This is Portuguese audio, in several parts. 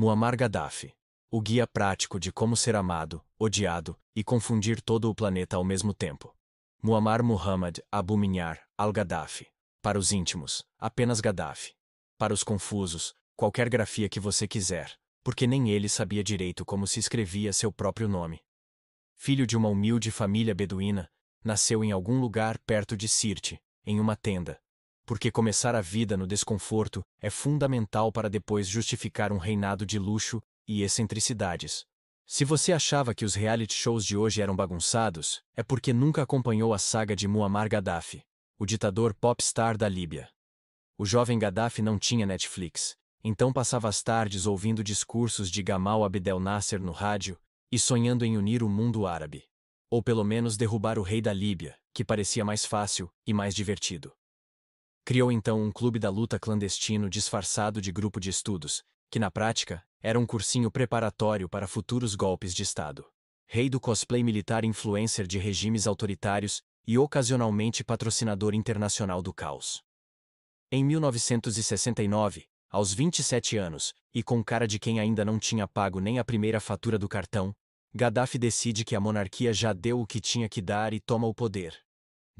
Muammar Gaddafi. O guia prático de como ser amado, odiado e confundir todo o planeta ao mesmo tempo. Muammar Muhammad Abu Minyar al-Gaddafi. Para os íntimos, apenas Gaddafi. Para os confusos, qualquer grafia que você quiser, porque nem ele sabia direito como se escrevia seu próprio nome. Filho de uma humilde família beduína, nasceu em algum lugar perto de Sirte, em uma tenda. Porque começar a vida no desconforto é fundamental para depois justificar um reinado de luxo e excentricidades. Se você achava que os reality shows de hoje eram bagunçados, é porque nunca acompanhou a saga de Muammar Gaddafi, o ditador popstar da Líbia. O jovem Gaddafi não tinha Netflix, então passava as tardes ouvindo discursos de Gamal Abdel Nasser no rádio e sonhando em unir o mundo árabe. Ou pelo menos derrubar o rei da Líbia, que parecia mais fácil e mais divertido. Criou então um clube da luta clandestino disfarçado de grupo de estudos, que na prática era um cursinho preparatório para futuros golpes de Estado. Rei do cosplay militar, influencer de regimes autoritários e ocasionalmente patrocinador internacional do caos. Em 1969, aos 27 anos, e com cara de quem ainda não tinha pago nem a primeira fatura do cartão, Gaddafi decide que a monarquia já deu o que tinha que dar e toma o poder.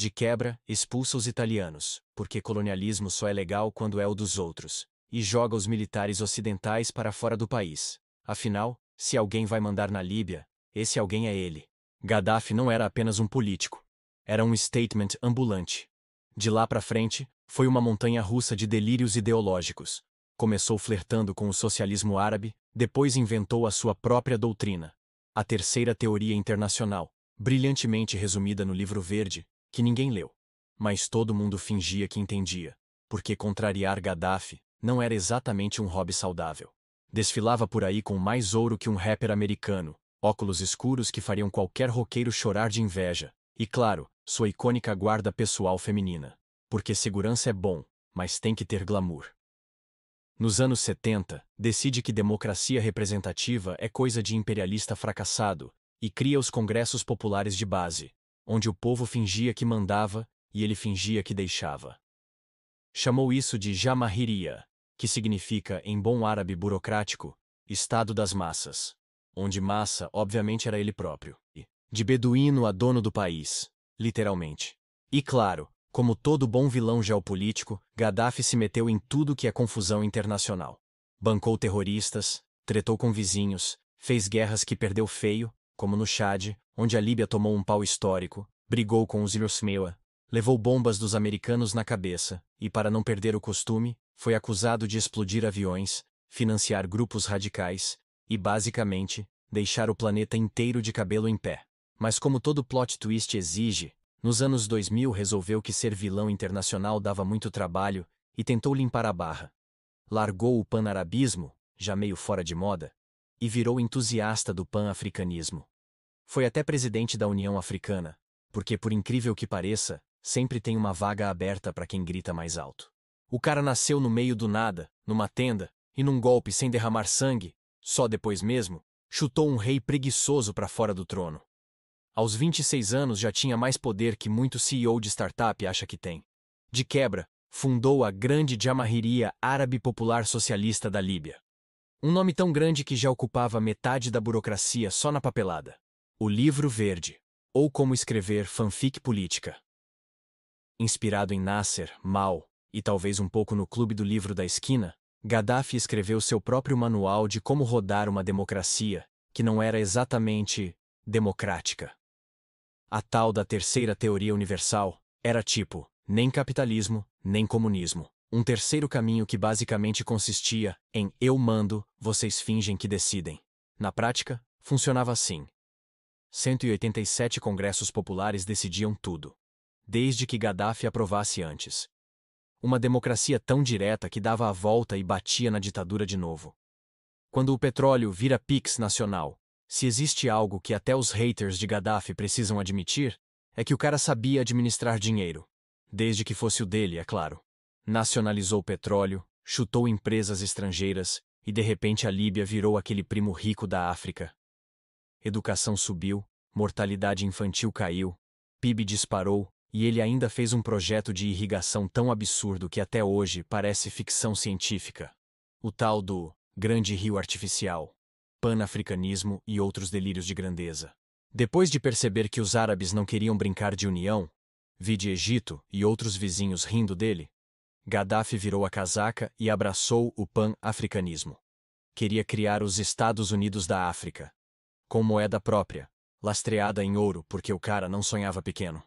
De quebra, expulsa os italianos, porque colonialismo só é legal quando é o dos outros, e joga os militares ocidentais para fora do país. Afinal, se alguém vai mandar na Líbia, esse alguém é ele. Gaddafi não era apenas um político. Era um statement ambulante. De lá para frente, foi uma montanha-russa de delírios ideológicos. Começou flertando com o socialismo árabe, depois inventou a sua própria doutrina. A Terceira Teoria Internacional, brilhantemente resumida no Livro Verde, que ninguém leu. Mas todo mundo fingia que entendia, porque contrariar Gaddafi não era exatamente um hobby saudável. Desfilava por aí com mais ouro que um rapper americano, óculos escuros que fariam qualquer roqueiro chorar de inveja, e claro, sua icônica guarda pessoal feminina. Porque segurança é bom, mas tem que ter glamour. Nos anos 70, decide que democracia representativa é coisa de imperialista fracassado, e cria os congressos populares de base, onde o povo fingia que mandava e ele fingia que deixava. Chamou isso de Jamahiriya, que significa, em bom árabe burocrático, Estado das Massas, onde massa obviamente era ele próprio, e de beduíno a dono do país, literalmente. E claro, como todo bom vilão geopolítico, Gaddafi se meteu em tudo que é confusão internacional. Bancou terroristas, tretou com vizinhos, fez guerras que perdeu feio, como no Chad, onde a Líbia tomou um pau histórico, brigou com os Ilusmewa, levou bombas dos americanos na cabeça e, para não perder o costume, foi acusado de explodir aviões, financiar grupos radicais e, basicamente, deixar o planeta inteiro de cabelo em pé. Mas como todo plot twist exige, nos anos 2000 resolveu que ser vilão internacional dava muito trabalho e tentou limpar a barra. Largou o panarabismo, já meio fora de moda, e virou entusiasta do pan-africanismo. Foi até presidente da União Africana, porque, por incrível que pareça, sempre tem uma vaga aberta para quem grita mais alto. O cara nasceu no meio do nada, numa tenda, e num golpe sem derramar sangue, só depois mesmo, chutou um rei preguiçoso para fora do trono. Aos 26 anos já tinha mais poder que muito CEO de startup acha que tem. De quebra, fundou a grande Jamahiriya Árabe Popular Socialista da Líbia. Um nome tão grande que já ocupava metade da burocracia só na papelada. O Livro Verde, ou Como Escrever Fanfic Política. Inspirado em Nasser, Mao, e talvez um pouco no Clube do Livro da Esquina, Gaddafi escreveu seu próprio manual de como rodar uma democracia, que não era exatamente democrática. A tal da Terceira Teoria Universal era tipo, nem capitalismo, nem comunismo. Um terceiro caminho que basicamente consistia em eu mando, vocês fingem que decidem. Na prática, funcionava assim. 187 congressos populares decidiam tudo, desde que Gaddafi aprovasse antes. Uma democracia tão direta que dava a volta e batia na ditadura de novo. Quando o petróleo vira PIX nacional, se existe algo que até os haters de Gaddafi precisam admitir, é que o cara sabia administrar dinheiro. Desde que fosse o dele, é claro. Nacionalizou o petróleo, chutou empresas estrangeiras, e de repente a Líbia virou aquele primo rico da África. Educação subiu, mortalidade infantil caiu, PIB disparou, e ele ainda fez um projeto de irrigação tão absurdo que até hoje parece ficção científica. O tal do grande rio artificial, pan-africanismo e outros delírios de grandeza. Depois de perceber que os árabes não queriam brincar de união, vide Egito e outros vizinhos rindo dele, Gaddafi virou a casaca e abraçou o pan-africanismo. Queria criar os Estados Unidos da África, com moeda própria, lastreada em ouro porque o cara não sonhava pequeno.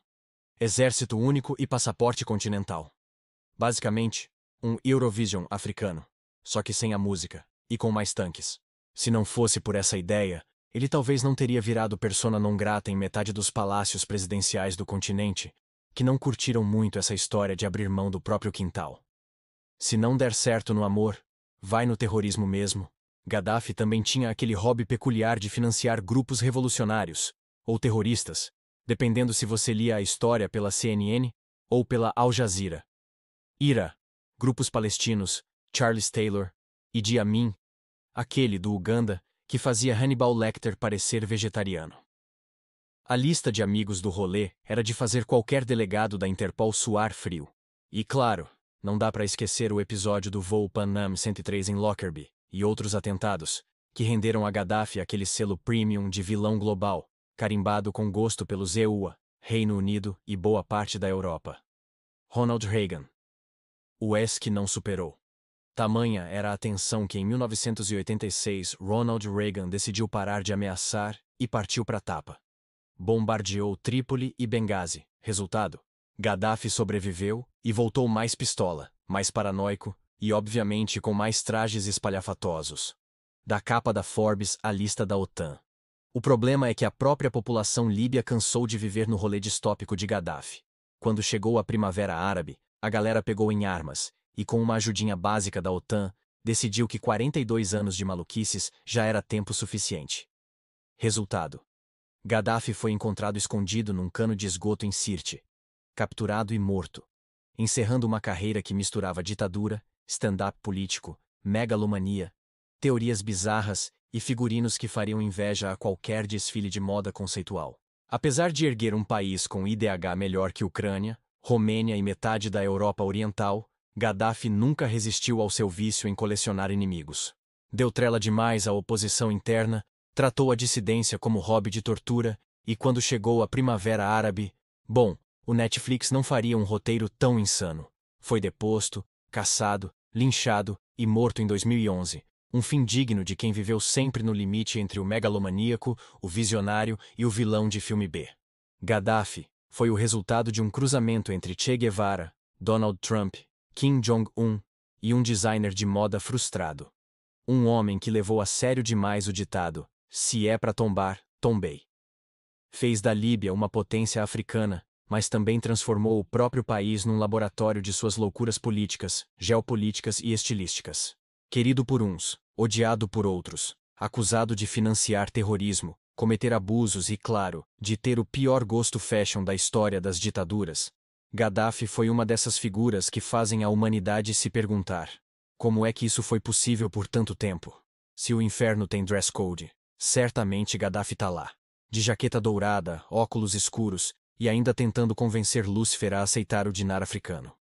Exército único e passaporte continental. Basicamente, um Eurovision africano, só que sem a música, e com mais tanques. Se não fosse por essa ideia, ele talvez não teria virado persona non grata em metade dos palácios presidenciais do continente, que não curtiram muito essa história de abrir mão do próprio quintal. Se não der certo no amor, vai no terrorismo mesmo. Gaddafi também tinha aquele hobby peculiar de financiar grupos revolucionários, ou terroristas, dependendo se você lia a história pela CNN ou pela Al Jazeera. IRA, grupos palestinos, Charles Taylor, Idi Amin, aquele do Uganda, que fazia Hannibal Lecter parecer vegetariano. A lista de amigos do rolê era de fazer qualquer delegado da Interpol suar frio. E claro, não dá para esquecer o episódio do voo Pan Am 103 em Lockerbie e outros atentados, que renderam a Gaddafi aquele selo premium de vilão global, carimbado com gosto pelos EUA, Reino Unido e boa parte da Europa. Ronald Reagan. O ex que não superou. Tamanha era a tensão que em 1986 Ronald Reagan decidiu parar de ameaçar e partiu para a tapa. Bombardeou Trípoli e Benghazi. Resultado? Gaddafi sobreviveu e voltou mais pistola, mais paranoico e, obviamente, com mais trajes espalhafatosos. Da capa da Forbes à lista da OTAN. O problema é que a própria população líbia cansou de viver no rolê distópico de Gaddafi. Quando chegou a Primavera Árabe, a galera pegou em armas e, com uma ajudinha básica da OTAN, decidiu que 42 anos de maluquices já era tempo suficiente. Resultado: Gaddafi foi encontrado escondido num cano de esgoto em Sirte, capturado e morto, encerrando uma carreira que misturava ditadura, stand-up político, megalomania, teorias bizarras e figurinos que fariam inveja a qualquer desfile de moda conceitual. Apesar de erguer um país com IDH melhor que Ucrânia, Romênia e metade da Europa Oriental, Gaddafi nunca resistiu ao seu vício em colecionar inimigos. Deu trela demais à oposição interna, tratou a dissidência como hobby de tortura, e quando chegou a Primavera Árabe, bom, o Netflix não faria um roteiro tão insano. Foi deposto, caçado, linchado e morto em 2011, um fim digno de quem viveu sempre no limite entre o megalomaníaco, o visionário e o vilão de filme B. Gaddafi foi o resultado de um cruzamento entre Che Guevara, Donald Trump, Kim Jong-un e um designer de moda frustrado. Um homem que levou a sério demais o ditado: se é para tombar, tombei. Fez da Líbia uma potência africana, mas também transformou o próprio país num laboratório de suas loucuras políticas, geopolíticas e estilísticas. Querido por uns, odiado por outros, acusado de financiar terrorismo, cometer abusos e, claro, de ter o pior gosto fashion da história das ditaduras, Gaddafi foi uma dessas figuras que fazem a humanidade se perguntar: como é que isso foi possível por tanto tempo? Se o inferno tem dress code, certamente Gaddafi tá lá. De jaqueta dourada, óculos escuros, e ainda tentando convencer Lúcifer a aceitar o dinar africano.